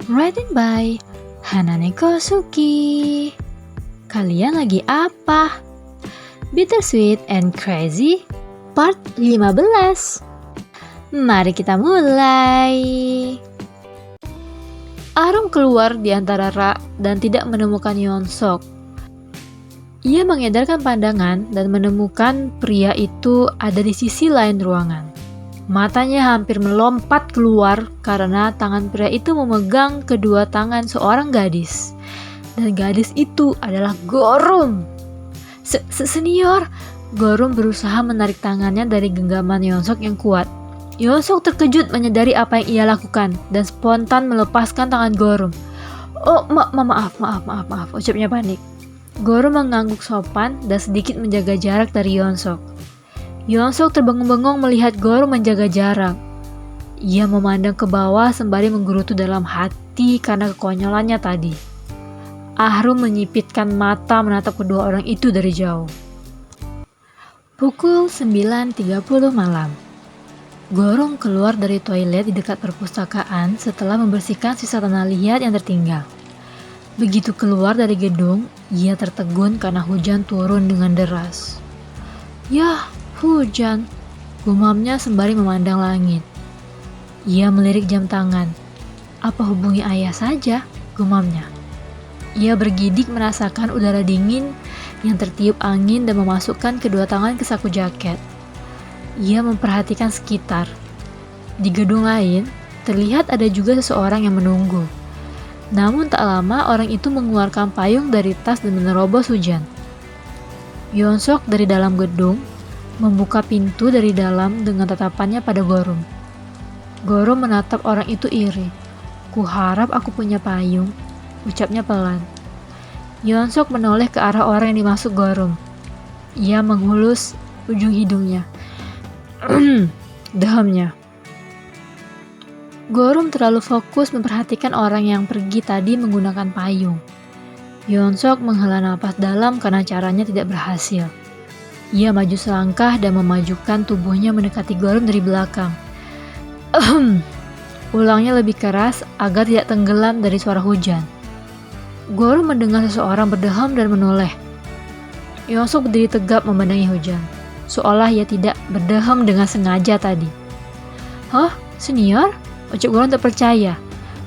Written by Hanane Kosuki. Kalian lagi apa? Bittersweet and Crazy Part 15. Mari kita mulai. Arum keluar di antara rak dan tidak menemukan Yeonsok. Ia mengedarkan pandangan dan menemukan pria itu ada di sisi lain ruangan. Matanya hampir melompat keluar karena tangan pria itu memegang kedua tangan seorang gadis. Dan gadis itu adalah Gorum. Senior, Gorum berusaha menarik tangannya dari genggaman Yeonsok yang kuat. Yeonsok terkejut menyadari apa yang ia lakukan dan spontan melepaskan tangan Gorum. Oh, maaf, ucapnya panik. Gorum mengangguk sopan dan sedikit menjaga jarak dari Yeonsok. Yeonsok terbengung-bengung melihat Gorum menjaga jarak. Ia memandang ke bawah sembari menggerutu dalam hati karena kekonyolannya tadi. Ahrum menyipitkan mata menatap kedua orang itu dari jauh. Pukul 9.30 malam. Gorum keluar dari toilet di dekat perpustakaan setelah membersihkan sisa tanah liat yang tertinggal. Begitu keluar dari gedung, ia tertegun karena hujan turun dengan deras. Yah, hujan, gumamnya sembari memandang langit. Ia melirik jam tangan. Apa hubungi ayah saja, gumamnya. Ia bergidik merasakan udara dingin yang tertiup angin dan memasukkan kedua tangan ke saku jaket. Ia memperhatikan sekitar. Di gedung lain, terlihat ada juga seseorang yang menunggu. Namun tak lama orang itu mengeluarkan payung dari tas dan menerobos hujan. Yeonsok dari dalam gedung membuka pintu dari dalam dengan tatapannya pada Gorum. Gorum menatap orang itu iri. Kuharap aku punya payung, ucapnya pelan. Yeonsok menoleh ke arah orang yang dimaksud Gorum. Ia menghulus ujung hidungnya. Dehamnya. Gorum terlalu fokus memperhatikan orang yang pergi tadi menggunakan payung. Yeonsok menghela napas dalam karena caranya tidak berhasil. Ia maju selangkah dan memajukan tubuhnya mendekati Gorum dari belakang. Ulangnya lebih keras agar tidak tenggelam dari suara hujan. Gorum mendengar seseorang berdeham dan menoleh. Yeonsok berdiri tegap memandangi hujan, seolah ia tidak berdeham dengan sengaja tadi. Hah, senior? Ucap Gorum tak percaya.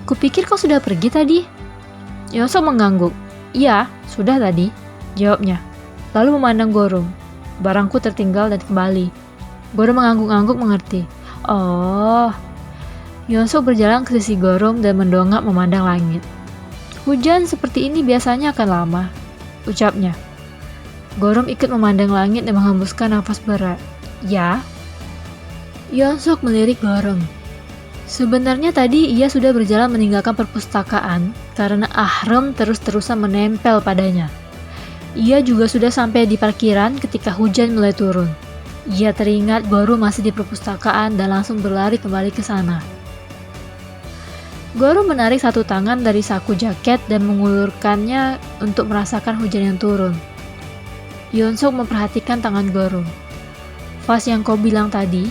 Kupikir kau sudah pergi tadi. Yeonsok mengangguk. Iya, sudah tadi, jawabnya. Lalu memandang Gorum. Barangku tertinggal dan kembali. Gorum mengangguk-angguk mengerti. Oh. Yeonsok berjalan ke sisi Gorum dan mendongak memandang langit. Hujan seperti ini biasanya akan lama, ucapnya. Gorum ikut memandang langit dan menghembuskan nafas berat. Ya. Yeonsok melirik Gorum. Sebenarnya tadi ia sudah berjalan meninggalkan perpustakaan karena Ahrum terus-terusan menempel padanya. Ia juga sudah sampai di parkiran ketika hujan mulai turun. Ia teringat Gorum masih di perpustakaan dan langsung berlari kembali ke sana. Gorum menarik satu tangan dari saku jaket dan mengulurkannya untuk merasakan hujan yang turun. Yeonsok memperhatikan tangan Gorum. Vas yang kau bilang tadi?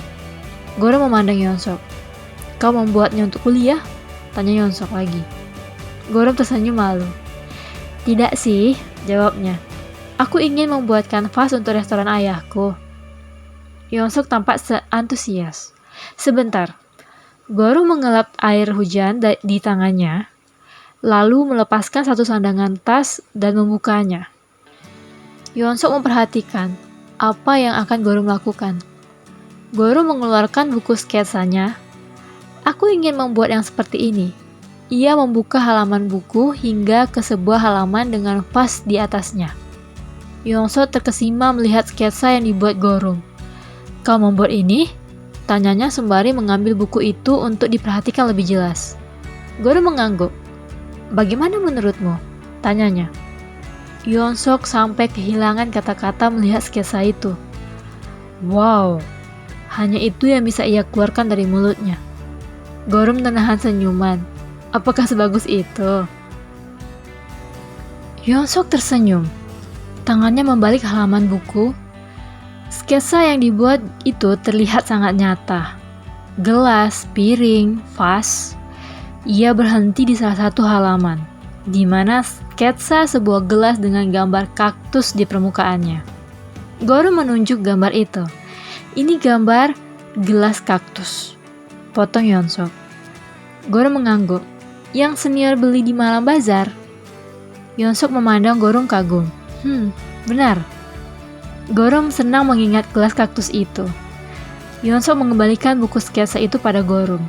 Gorum memandang Yeonsok. Kau membuatnya untuk kuliah? Tanya Yeonsok lagi. Gorum tersenyum malu. Tidak sih, jawabnya. Aku ingin membuatkan vas untuk restoran ayahku. Yeonsok tampak antusias. Sebentar. Gorum mengelap air hujan di tangannya, lalu melepaskan satu sandangan tas dan membukanya. Yeonsok memperhatikan apa yang akan Gorum lakukan. Gorum mengeluarkan buku sketsanya. Aku ingin membuat yang seperti ini. Ia membuka halaman buku hingga ke sebuah halaman dengan vas di atasnya. Yeonsok terkesima melihat sketsa yang dibuat Gorum. Kau membuat ini? Tanyanya sembari mengambil buku itu untuk diperhatikan lebih jelas. Gorum mengangguk. Bagaimana menurutmu? Tanyanya. Yeonsok sampai kehilangan kata-kata melihat sketsa itu. Wow, hanya itu yang bisa ia keluarkan dari mulutnya. Gorum menahan senyuman. Apakah sebagus itu? Yeonsok tersenyum. Tangannya membalik halaman buku. Sketsa yang dibuat itu terlihat sangat nyata. Gelas, piring, vas. Ia berhenti di salah satu halaman, di mana sketsa sebuah gelas dengan gambar kaktus di permukaannya. Gorum menunjuk gambar itu. Ini gambar gelas kaktus, potong Yonsok. Gorum mengangguk. Yang senior beli di Malam Bazar? Yonsok memandang Gorum kagum. Benar. Gorum senang mengingat gelas kaktus itu. Yonsok mengembalikan buku sketsa itu pada Gorum.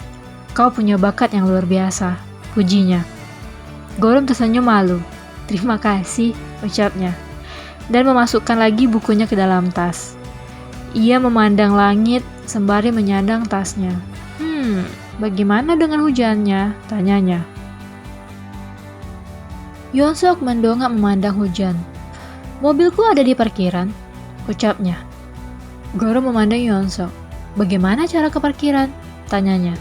Kau punya bakat yang luar biasa, pujinya. Gorum tersenyum malu. Terima kasih, ucapnya. Dan memasukkan lagi bukunya ke dalam tas. Ia memandang langit sembari menyandang tasnya. Bagaimana dengan hujannya? Tanyanya. Yonsok mendongak memandang hujan. Mobilku ada di parkiran, ucapnya. Gorum memandang Yonsok. Bagaimana cara ke parkiran? Tanyanya.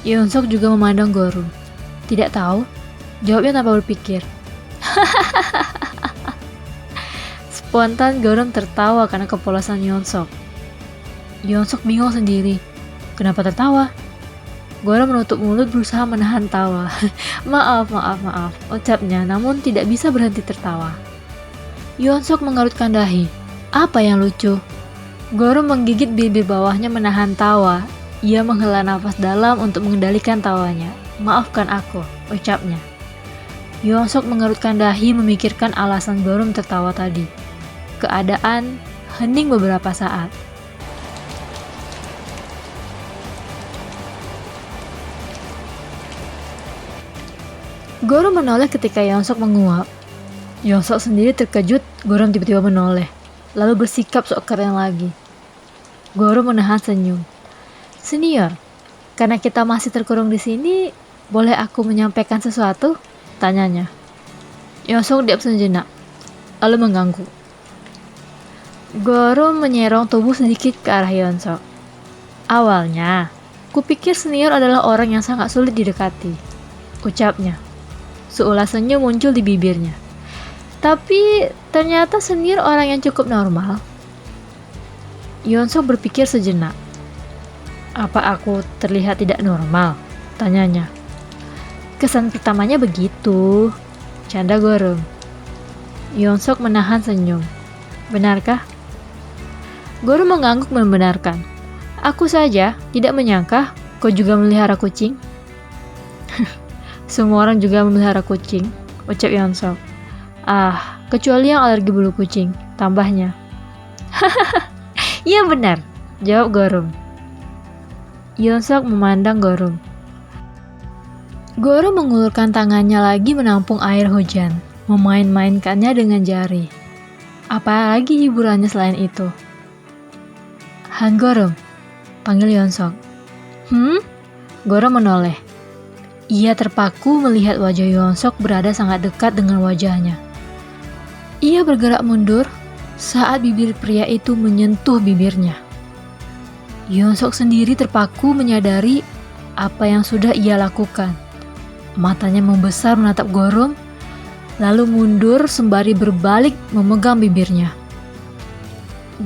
Yonsok juga memandang Gorum. Tidak tahu, jawabnya tanpa berpikir. Spontan Gorum tertawa karena kepolosan Yonsok. Yonsok bingung sendiri. Kenapa tertawa? Gorum menutup mulut berusaha menahan tawa. Maaf, ucapnya, namun tidak bisa berhenti tertawa. Yonsok mengerutkan dahi. Apa yang lucu? Gorum menggigit bibir bawahnya menahan tawa. Ia menghela nafas dalam untuk mengendalikan tawanya. Maafkan aku, ucapnya. Yonsok mengerutkan dahi memikirkan alasan Gorum tertawa tadi. Keadaan hening beberapa saat. Gorum menoleh ketika Yonsok menguap. Yonsok sendiri terkejut, Gorum tiba-tiba menoleh, lalu bersikap sok keren lagi. Gorum menahan senyum. Senior, karena kita masih terkurung di sini, boleh aku menyampaikan sesuatu? Tanyanya. Yonsok diam sejenak, lalu mengganggu. Gorum menyerong tubuh sedikit ke arah Yonsok. Awalnya, kupikir senior adalah orang yang sangat sulit didekati, ucapnya. Seulas senyum muncul di bibirnya. Tapi ternyata senior orang yang cukup normal. Yonsok berpikir sejenak. Apa aku terlihat tidak normal? Tanyanya. Kesan pertamanya begitu, canda Gorum. Yonsok menahan senyum. Benarkah? Gorum mengangguk membenarkan. Aku saja tidak menyangka kau juga melihara kucing. Semua orang juga memelihara kucing, ucap Yonsok. Kecuali yang alergi bulu kucing, tambahnya. Iya benar, jawab Gorum. Yonsok memandang Gorum. Gorum mengulurkan tangannya lagi menampung air hujan, memain-mainkannya dengan jari. Apalagi hiburannya selain itu? Han Gorum, panggil Yonsok. Gorum menoleh. Ia terpaku melihat wajah Yonsok berada sangat dekat dengan wajahnya. Ia bergerak mundur saat bibir pria itu menyentuh bibirnya. Yonsok sendiri terpaku menyadari apa yang sudah ia lakukan. Matanya membesar menatap Gorum, lalu mundur sembari berbalik memegang bibirnya.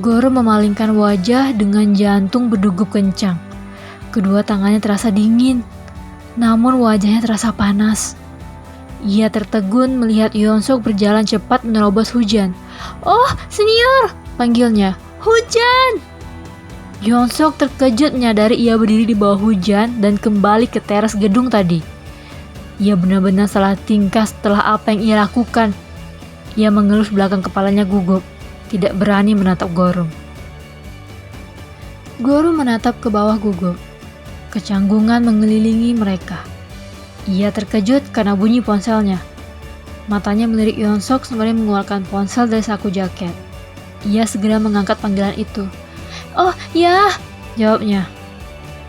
Gorum memalingkan wajah dengan jantung berdegup kencang. Kedua tangannya terasa dingin, namun wajahnya terasa panas. Ia tertegun melihat Yonsok berjalan cepat menerobos hujan. Oh, senior! Panggilnya. Hujan! Yonsok terkejut menyadari ia berdiri di bawah hujan dan kembali ke teras gedung tadi. Ia benar-benar salah tingkah setelah apa yang ia lakukan. Ia mengelus belakang kepalanya gugup, tidak berani menatap Gorum. Gorum menatap ke bawah gugup. Kecanggungan mengelilingi mereka. Ia terkejut karena bunyi ponselnya. Matanya melirik Yonsok sembari mengeluarkan ponsel dari saku jaket. Ia segera mengangkat panggilan itu. Oh, ya, jawabnya.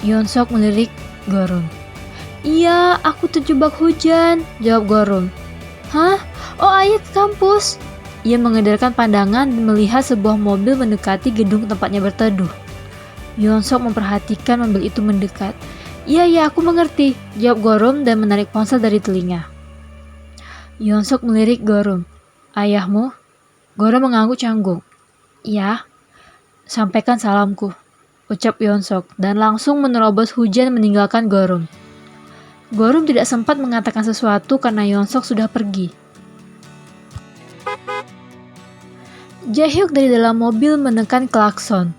Yonsok melirik Gorum. Iya, aku terjebak hujan, jawab Gorum. Hah? Oh, ayah ke kampus. Ia mengedarkan pandangan dan melihat sebuah mobil mendekati gedung tempatnya berteduh. Yonsok memperhatikan mobil itu mendekat. Iya, aku mengerti, jawab Gorum dan menarik ponsel dari telinga. Yonsok melirik Gorum. Ayahmu? Gorum mengangguk canggung. Ya. Sampaikan salamku, ucap Yonsok dan langsung menerobos hujan meninggalkan Gorum. Gorum tidak sempat mengatakan sesuatu karena Yeonsok sudah pergi. Jaehyuk dari dalam mobil menekan klakson.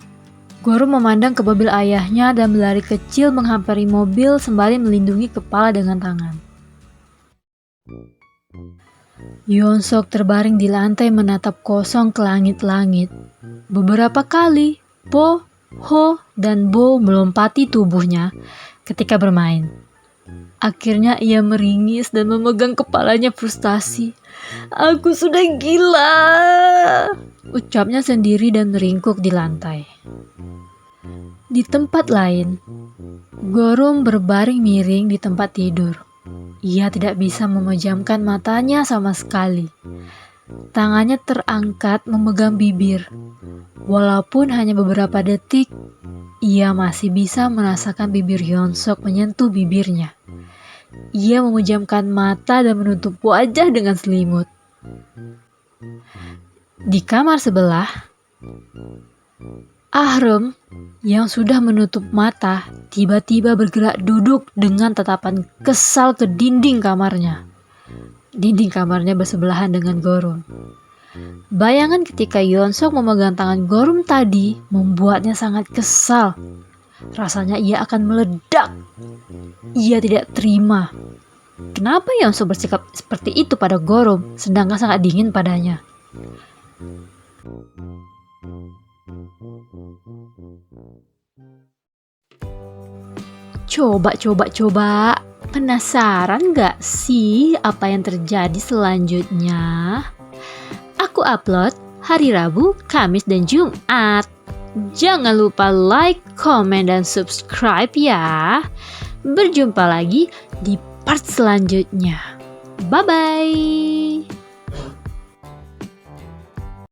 Gorum memandang ke mobil ayahnya dan berlari kecil menghampiri mobil sembari melindungi kepala dengan tangan. Yeonsok terbaring di lantai menatap kosong ke langit-langit. Beberapa kali, Po, Ho, dan Bo melompati tubuhnya ketika bermain. Akhirnya ia meringis dan memegang kepalanya frustasi. "Aku sudah gila," ucapnya sendiri dan meringkuk di lantai. Di tempat lain, Gorum berbaring miring di tempat tidur. Ia tidak bisa memejamkan matanya sama sekali. Tangannya terangkat memegang bibir. Walaupun hanya beberapa detik, ia masih bisa merasakan bibir Yeonsok menyentuh bibirnya. Ia memejamkan mata dan menutup wajah dengan selimut. Di kamar sebelah, Ahrem yang sudah menutup mata tiba-tiba bergerak duduk dengan tatapan kesal ke dinding kamarnya. Dinding kamarnya bersebelahan dengan Gorum. Bayangan ketika Yeonsok memegang tangan Gorum tadi membuatnya sangat kesal. Rasanya ia akan meledak. Ia tidak terima. Kenapa Yeonsok bersikap seperti itu pada Gorum, sedangkan sangat dingin padanya? Coba. Penasaran gak sih apa yang terjadi selanjutnya? Aku upload hari Rabu, Kamis, dan Jumat. Jangan lupa like, komen, dan subscribe ya. Berjumpa lagi di part selanjutnya. Bye-bye.